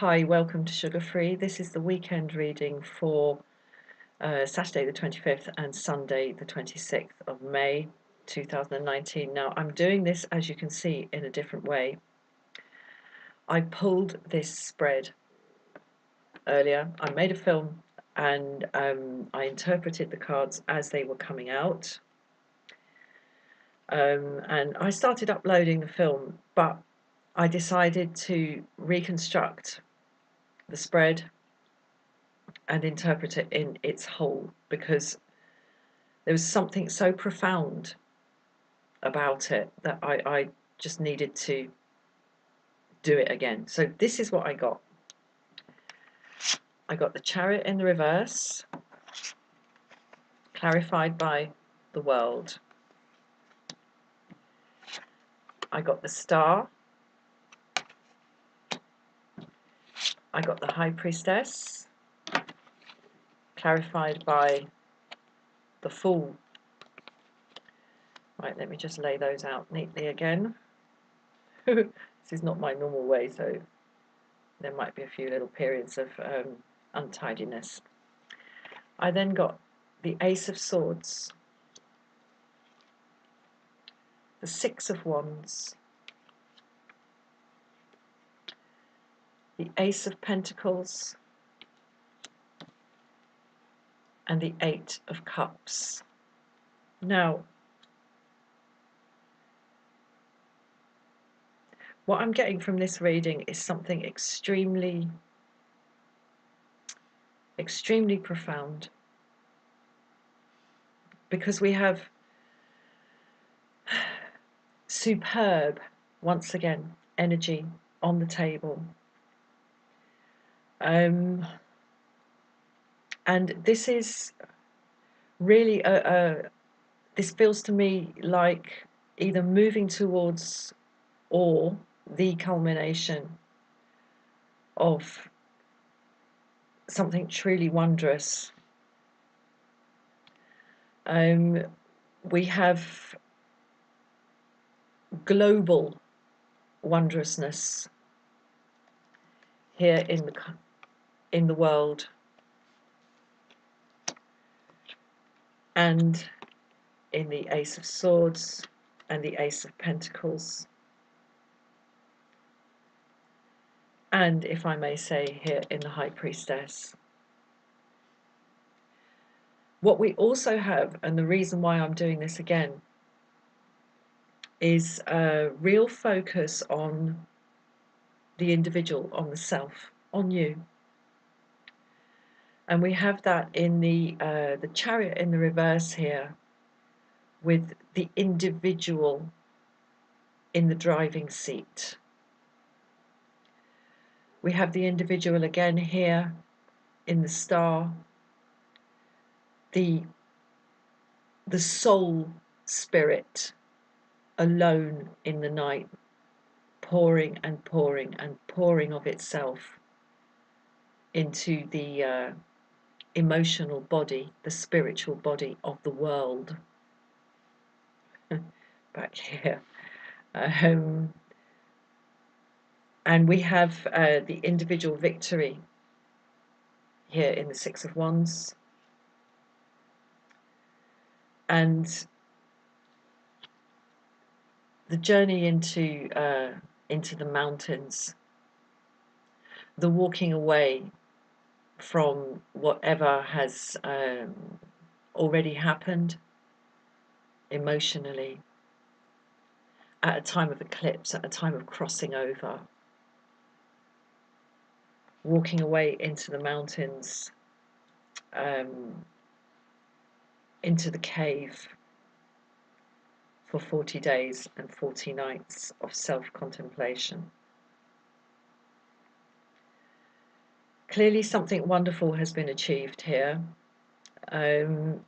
Hi, welcome to Sugar Free. This is the weekend reading for Saturday the 25th and Sunday the 26th of May 2019. Now, I'm doing this, as you can see, in a different way. I pulled this spread earlier. I made a film and I interpreted the cards as they were coming out. And I started uploading the film, but I decided to reconstruct the spread and interpret it in its whole, because there was something so profound about it that I just needed to do it again. So this is what I got. I got the Chariot in the reverse, clarified by the world. I got the Star. I got the High Priestess, clarified by the Fool. Right, let me just lay those out neatly again. This is not my normal way, so there might be a few little periods of untidiness. I then got the Ace of Swords, the Six of Wands, the Ace of Pentacles, and the Eight of Cups. Now, what I'm getting from this reading is something extremely profound, because we have superb, once again, energy on the table. And this is really this feels to me like either moving towards or the culmination of something truly wondrous. We have global wondrousness here in the world, and in the Ace of Swords and the Ace of Pentacles, and, if I may say, here in the High Priestess. What we also have, and the reason why I'm doing this again, is a real focus on the individual, on the self, on you. And we have that in the Chariot in the reverse here, with the individual in the driving seat. We have the individual again here in the Star, the soul spirit alone in the night, pouring and pouring and pouring of itself into the emotional body, the spiritual body of the world. Back here. And we have the individual victory here in the Six of Wands, and the journey into the mountains, the walking away from whatever has already happened emotionally, at a time of eclipse, at a time of crossing over, walking away into the mountains, into the cave for 40 days and 40 nights of self-contemplation. Clearly something wonderful has been achieved here, and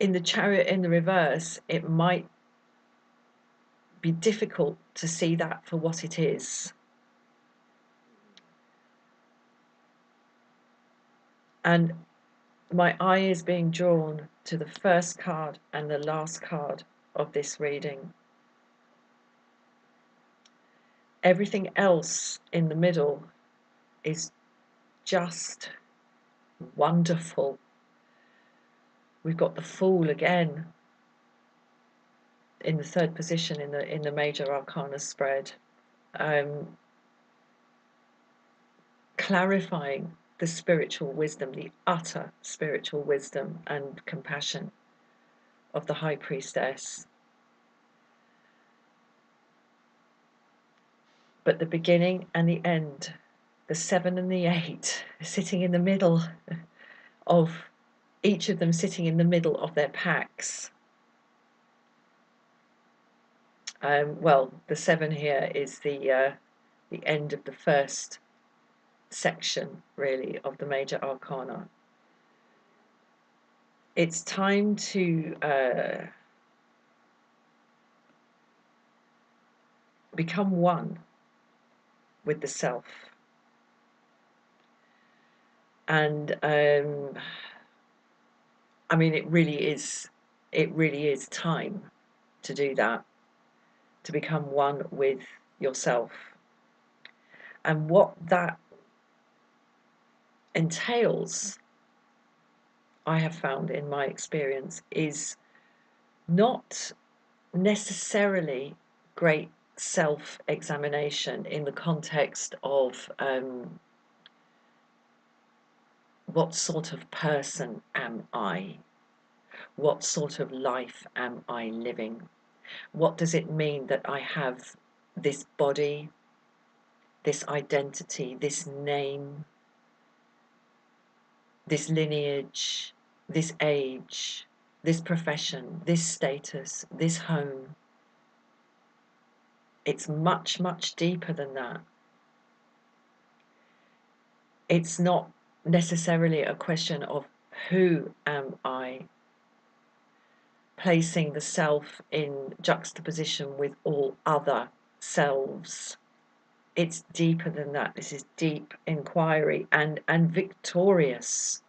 in the Chariot in the reverse, it might be difficult to see that for what it is. And my eye is being drawn to the first card and the last card of this reading. Everything else in the middle is just wonderful. We've got the Fool again in the third position in the major arcana spread, clarifying the spiritual wisdom, the utter spiritual wisdom and compassion of the High Priestess. But the beginning and the end, the 7 and the 8, sitting in the middle of each of them, sitting in the middle of their packs. Well, the 7 here is the end of the first section, really, of the major arcana. It's time to become one with the self. And I mean, it really is time to do that, to become one with yourself. And what that entails, I have found in my experience, is not necessarily great self-examination in the context of what sort of person am I? What sort of life am I living? What does it mean that I have this body, this identity, this name, this lineage, this age, this profession, this status, this home? It's much, much deeper than that. It's not necessarily a question of who am I, placing the self in juxtaposition with all other selves. It's deeper than that. This is deep inquiry and victorious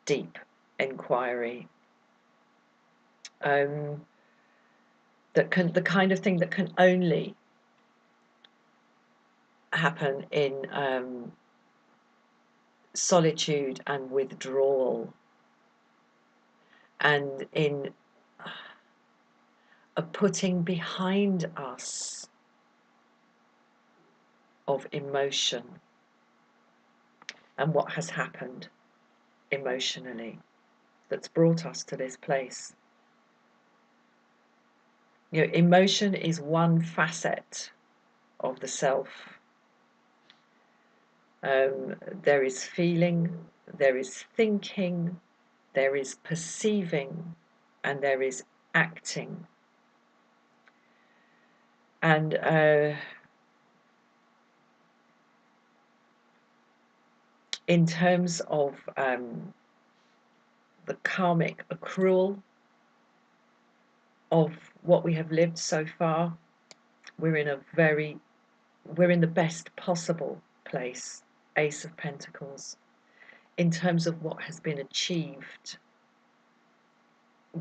deep inquiry. The kind of thing that can only happen in solitude and withdrawal, and in a putting behind us of emotion and what has happened emotionally that's brought us to this place. You know, emotion is one facet of the self. There is feeling, there is thinking, there is perceiving, and there is acting. And in terms of the karmic accrual of what we have lived so far, we're in the best possible place, Ace of Pentacles, in terms of what has been achieved.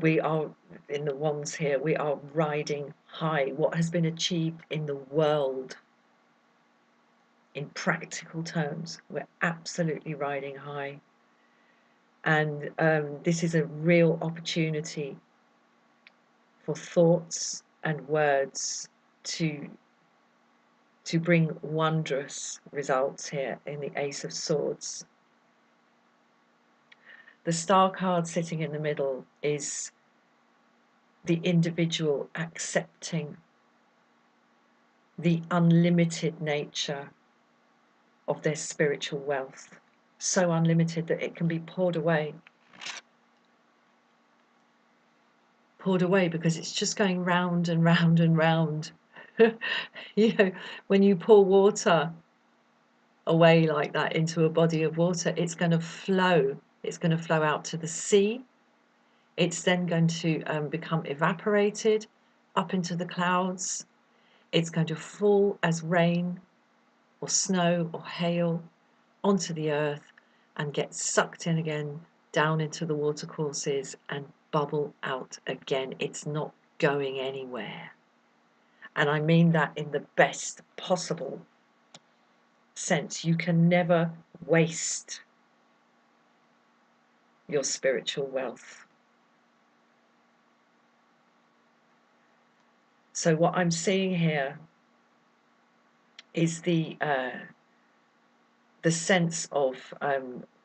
We are, in the wands here, we are riding high. What has been achieved in the world, in practical terms, we're absolutely riding high. And this is a real opportunity for thoughts and words to bring wondrous results here in the Ace of Swords. The Star card sitting in the middle is the individual accepting the unlimited nature of their spiritual wealth, so unlimited that it can be poured away because it's just going round and round and round. You know, when you pour water away like that into a body of water, it's going to flow. It's going to flow out to the sea. It's then going to become evaporated up into the clouds. It's going to fall as rain or snow or hail onto the earth and get sucked in again down into the watercourses and bubble out again. It's not going anywhere. And I mean that in the best possible sense. You can never waste your spiritual wealth. So what I'm seeing here is the sense of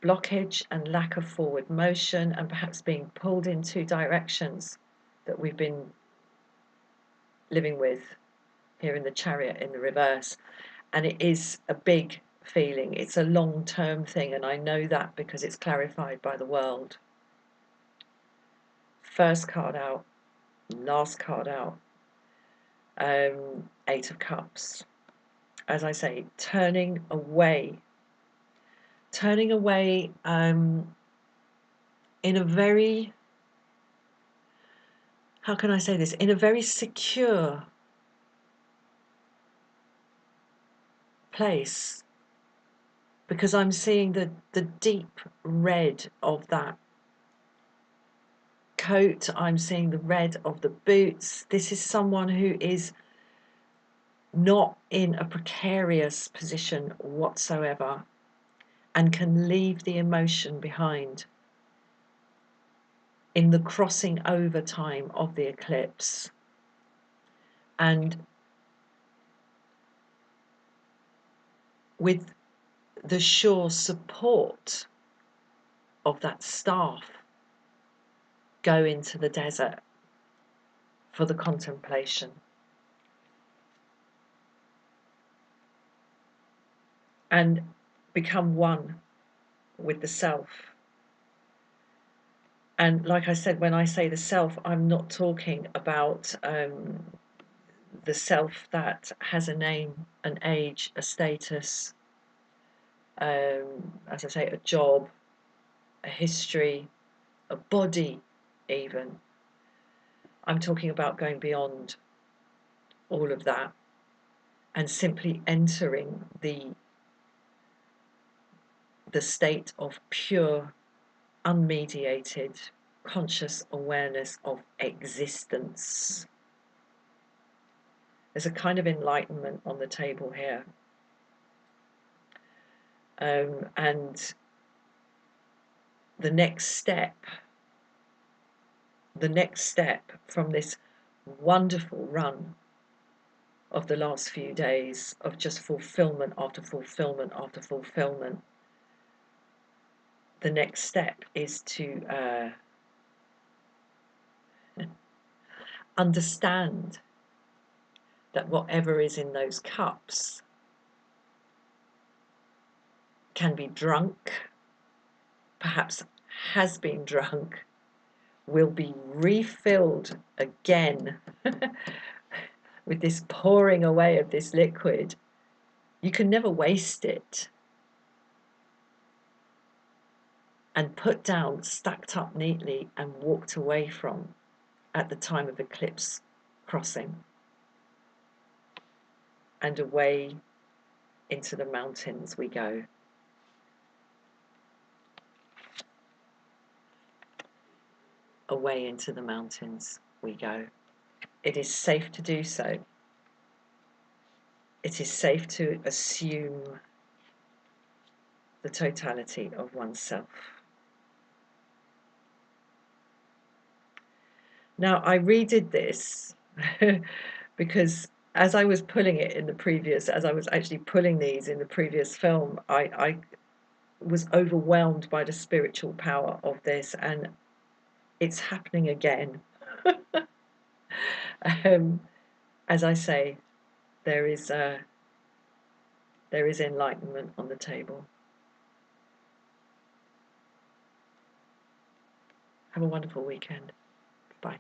blockage and lack of forward motion, and perhaps being pulled in two directions that we've been living with here in the Chariot in the reverse. And it is a big feeling. It's a long-term thing, and I know that because it's clarified by the world. First card out, last card out, Eight of Cups. As I say, turning away in a very, how can I say this, in a very secure place, because I'm seeing the deep red of that coat, I'm seeing the red of the boots. This is someone who is not in a precarious position whatsoever and can leave the emotion behind in the crossing over time of the eclipse. And with the sure support of that staff, go into the desert for the contemplation. And become one with the self. And like I said, when I say the self, I'm not talking about the self that has a name, an age, a status, as I say, a job, a history, a body even. I'm talking about going beyond all of that and simply entering the state of pure, unmediated, conscious awareness of existence. There's a kind of enlightenment on the table here. And the next step from this wonderful run of the last few days of just fulfillment after fulfillment after fulfillment, the next step is to understand that whatever is in those cups can be drunk, perhaps has been drunk, will be refilled again with this pouring away of this liquid. You can never waste it. And put down, stacked up neatly, and walked away from at the time of eclipse crossing. And away into the mountains we go. Away into the mountains we go. It is safe to do so. It is safe to assume the totality of oneself. Now, I redid this because as I was pulling it in the previous, as I was actually pulling these in the previous film, I was overwhelmed by the spiritual power of this, and it's happening again. As I say, there is enlightenment on the table. Have a wonderful weekend. Bye.